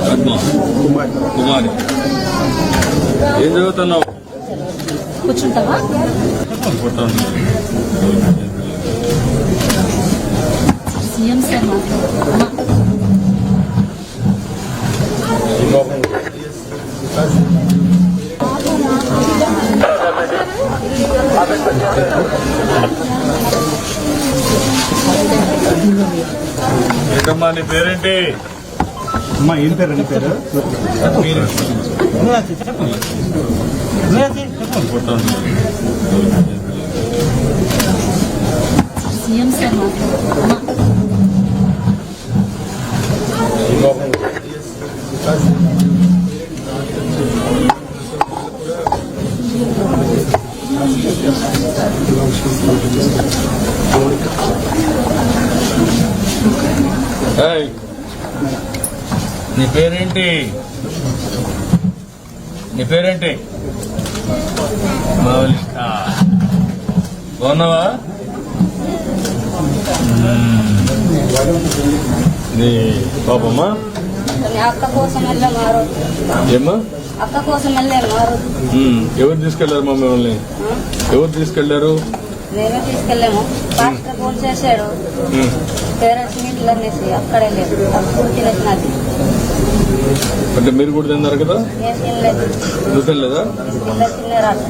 పద్మ కుమారి ఏం చదువుతున్నావు? కూర్చుంటావా? CM sir ఏంటమ్మా నీ పేరేంటి? అమ్మా ఏం పేరు నీ పేరు? సీఎం సార్ నీ పేరేంటి? నీ పేరేంటి? బాగున్నావా? నీ పాపమ్మా అక్క కోసం వెళ్ళే మారు ఏమ్మా? అక్క కోసం వెళ్ళే మారు ఎవరు తీసుకెళ్లారు మా మిమ్మల్ని? ఎవరు తీసుకెళ్లారు? మేమే తీసుకెళ్ళాము. పాస్టర్ ఫోన్ చేశాడు పేరెంట్స్ మీట్లు అనేసి అక్కడే లేదు అప్పుడు తినేసినది. అంటే మీరు కూడా తిన్నారు కదా? నేను తినలేదు. నువ్వు తినలేదా? తినరాదు.